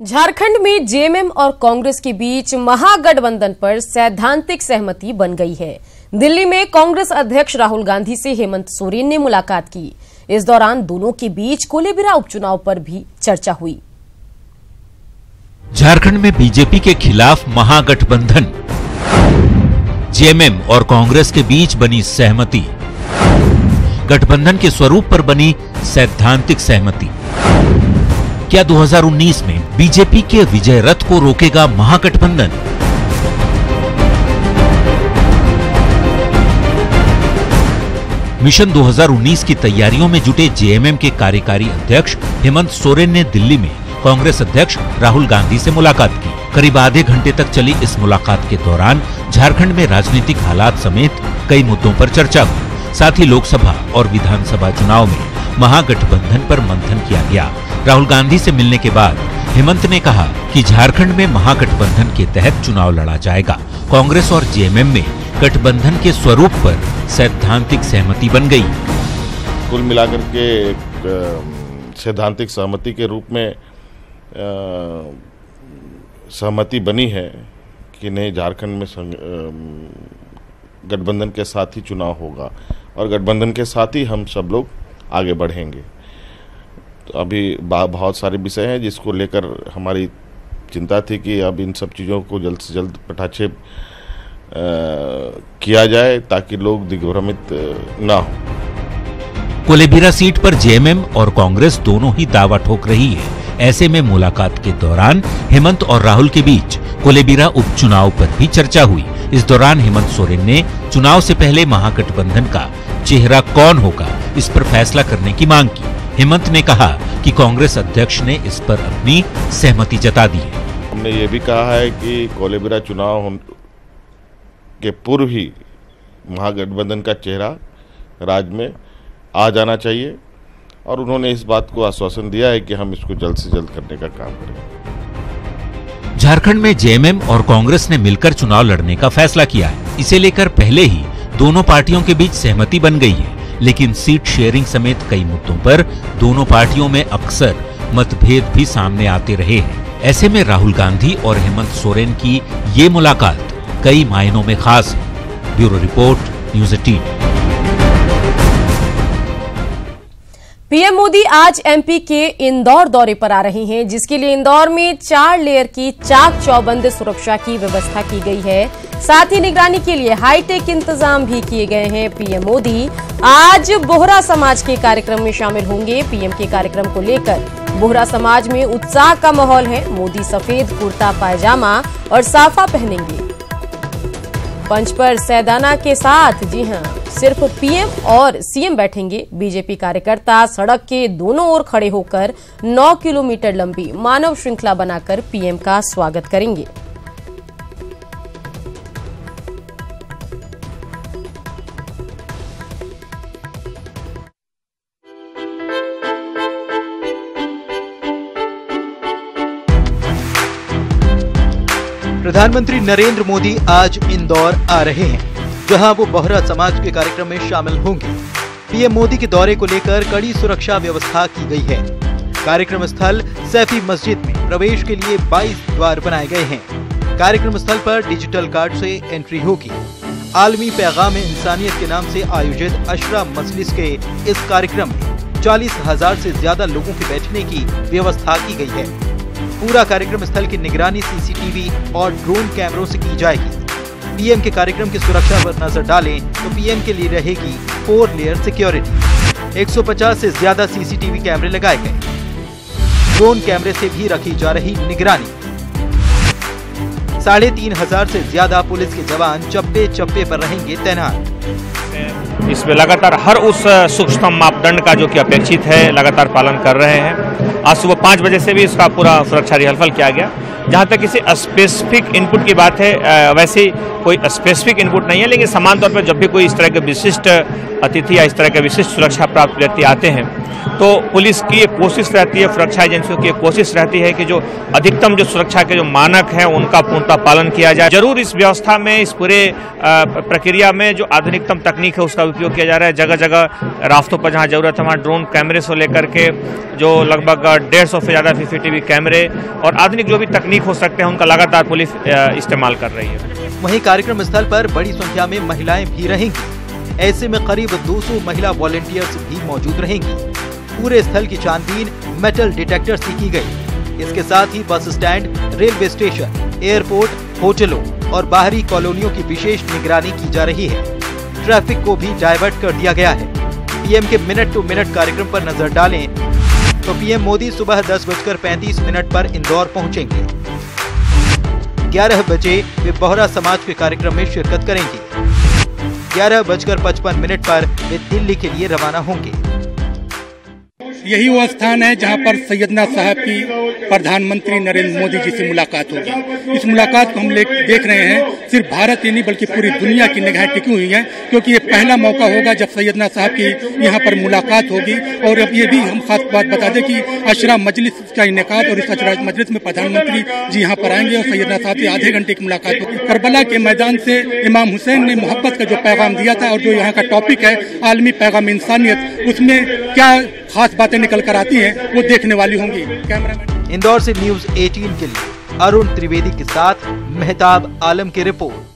झारखंड में जेएमएम और कांग्रेस के बीच महागठबंधन पर सैद्धांतिक सहमति बन गई है। दिल्ली में कांग्रेस अध्यक्ष राहुल गांधी से हेमंत सोरेन ने मुलाकात की। इस दौरान दोनों के बीच कोलेबिरा उपचुनाव पर भी चर्चा हुई। झारखंड में बीजेपी के खिलाफ महागठबंधन, जेएमएम और कांग्रेस के बीच बनी सहमति, गठबंधन के स्वरूप पर बनी सैद्धांतिक सहमति। क्या 2019 में बीजेपी के विजय रथ को रोकेगा महागठबंधन? मिशन 2019 की तैयारियों में जुटे जेएमएम के कार्यकारी अध्यक्ष हेमंत सोरेन ने दिल्ली में कांग्रेस अध्यक्ष राहुल गांधी से मुलाकात की। करीब आधे घंटे तक चली इस मुलाकात के दौरान झारखंड में राजनीतिक हालात समेत कई मुद्दों पर चर्चा हुई। साथ ही लोकसभा और विधानसभा चुनाव में महागठबंधन पर मंथन किया गया। राहुल गांधी से मिलने के बाद हेमंत ने कहा कि झारखंड में महागठबंधन के तहत चुनाव लड़ा जाएगा। कांग्रेस और जेएमएम में गठबंधन के स्वरूप पर सैद्धांतिक सहमति बन गई। कुल मिलाकर के एक सैद्धांतिक सहमति के रूप में सहमति बनी है कि नहीं, झारखंड में गठबंधन के साथ ही चुनाव होगा और गठबंधन के साथ ही हम सब लोग आगे बढ़ेंगे। तो अभी बहुत सारे विषय हैं जिसको लेकर हमारी चिंता थी कि अब इन सब चीज़ों को जल्द से जल्द पटाक्षेप किया जाए ताकि लोग दिग्भ्रमित ना हो। कोलेबिरा सीट पर जेएमएम और कांग्रेस दोनों ही दावा ठोक रही है। ऐसे में मुलाकात के दौरान हेमंत और राहुल के बीच कोलेबिरा उपचुनाव पर भी चर्चा हुई। इस दौरान हेमंत सोरेन ने चुनाव से पहले महागठबंधन का चेहरा कौन होगा, इस पर फैसला करने की मांग की। हेमंत ने कहा कि कांग्रेस अध्यक्ष ने इस पर अपनी सहमति जता दी है। हमने ये भी कहा है कि कोलेबिरा चुनाव के पूर्व ही महागठबंधन का चेहरा राज्य में आ जाना चाहिए और उन्होंने इस बात को आश्वासन दिया है कि हम इसको जल्द से जल्द करने का काम करेंगे। झारखंड में जेएमएम और कांग्रेस ने मिलकर चुनाव लड़ने का फैसला किया है। इसे लेकर पहले ही दोनों पार्टियों के बीच सहमति बन गई है, लेकिन सीट शेयरिंग समेत कई मुद्दों पर दोनों पार्टियों में अक्सर मतभेद भी सामने आते रहे हैं। ऐसे में राहुल गांधी और हेमंत सोरेन की ये मुलाकात कई मायनों में खास है। Bureau report, news 18। PM Modi आज एमपी के इंदौर दौरे पर आ रहे हैं, जिसके लिए इंदौर में 4 लेयर की चाक चौबंद सुरक्षा की व्यवस्था की गई है। साथ ही निगरानी के लिए हाईटेक इंतजाम भी किए गए हैं। पीएम मोदी आज बोहरा समाज के कार्यक्रम में शामिल होंगे। पीएम के कार्यक्रम को लेकर बोहरा समाज में उत्साह का माहौल है। मोदी सफेद कुर्ता पायजामा और साफा पहनेंगे। पंच पर सैदाना के साथ, जी हां, सिर्फ पीएम और सीएम बैठेंगे। बीजेपी कार्यकर्ता सड़क के दोनों ओर खड़े होकर 9 किलोमीटर लंबी मानव श्रृंखला बनाकर पीएम का स्वागत करेंगे। प्रधानमंत्री नरेंद्र मोदी आज इंदौर आ रहे हैं, जहां वो बोहरा समाज के कार्यक्रम में शामिल होंगे। पीएम मोदी के दौरे को लेकर कड़ी सुरक्षा व्यवस्था की गई है। कार्यक्रम स्थल सैफी मस्जिद में प्रवेश के लिए 22 द्वार बनाए गए हैं। कार्यक्रम स्थल पर डिजिटल कार्ड से एंट्री होगी। आलमी पैगाम इंसानियत के नाम से आयोजित अशरा मजलिस के इस कार्यक्रम में 40,000 से ज्यादा लोगों के बैठने की व्यवस्था की गई है। पूरा कार्यक्रम स्थल की निगरानी सीसीटीवी और ड्रोन कैमरों से की जाएगी। पीएम के कार्यक्रम की सुरक्षा पर नजर डालें तो पीएम के लिए रहेगी 4 लेयर सिक्योरिटी। 150 से ज्यादा सीसीटीवी कैमरे लगाए गए। ड्रोन कैमरे से भी रखी जा रही निगरानी। 3,500 से ज्यादा पुलिस के जवान चप्पे चप्पे पर रहेंगे तैनात। इसमें लगातार हर उस सूक्ष्म मापदंड का जो कि अपेक्षित है लगातार पालन कर रहे हैं। आज सुबह 5 बजे से भी इसका पूरा सुरक्षा रिहर्सल किया गया जहाँ तक किसी स्पेसिफिक इनपुट की बात है, वैसे कोई स्पेसिफिक इनपुट नहीं है, लेकिन समान तौर पर जब भी कोई इस तरह के विशिष्ट अतिथि या इस तरह के विशिष्ट सुरक्षा प्राप्त व्यक्ति आते हैं तो पुलिस की एक कोशिश रहती है, सुरक्षा एजेंसियों की एक कोशिश रहती है कि जो अधिकतम जो सुरक्षा के जो मानक हैं उनका पूर्णतः पालन किया जाए। जरूर इस व्यवस्था में, इस पूरे प्रक्रिया में जो आधुनिकतम तकनीक है उसका उपयोग किया जा रहा है। जगह जगह रास्तों पर जहां जरूरत है वहां ड्रोन कैमरे से लेकर के जो लगभग 150 से ज़्यादा CCTV कैमरे और आधुनिक जो भी तकनीक हो सकते हैं उनका लगातार पुलिस इस्तेमाल कर रही है। वहीं कार्यक्रम स्थल पर बड़ी संख्या में महिलाएं भी रहेंगी। ऐसे में करीब 200 महिला वॉलेंटियर्स भी मौजूद रहेंगी। पूरे स्थल की छानबीन मेटल डिटेक्टर से की गई। इसके साथ ही bus stand, railway station, airport, होटलों और बाहरी कॉलोनियों की विशेष निगरानी की जा रही है। ट्रैफिक को भी डाइवर्ट कर दिया गया है। पीएम के मिनट टू मिनट कार्यक्रम पर नजर डालें तो पीएम मोदी सुबह 10:35 पर इंदौर पहुंचेंगे। 11 बजे वे बोहरा समाज के कार्यक्रम में शिरकत करेंगे। 11:55 पर वे दिल्ली के लिए रवाना होंगे। यही वो स्थान है जहां पर सैयदना साहब की प्रधानमंत्री नरेंद्र मोदी जी से मुलाकात होगी। इस मुलाकात को हम देख रहे हैं, सिर्फ भारत ही नहीं बल्कि पूरी दुनिया की निगाहें टिकी हुई हैं, क्योंकि ये पहला मौका होगा जब सैयदना साहब की यहाँ पर मुलाकात होगी। और अब ये भी हम खास बात बता दें कि अशरा मजलिस का इनेकाद और इस अशरा मजलिस में प्रधानमंत्री जी यहाँ पर आएंगे और सैयदना साहब से आधे घंटे की मुलाकात होगी। करबला के मैदान से इमाम हुसैन ने मोहब्बत का जो पैगाम दिया था और जो यहाँ का टॉपिक है आलमी पैगाम इंसानियत, उसमें क्या खास बातें निकल कर आती हैं वो देखने वाली होंगी। कैमरामैन इंदौर से न्यूज़ 18 के लिए अरुण त्रिवेदी के साथ मेहताब आलम की रिपोर्ट।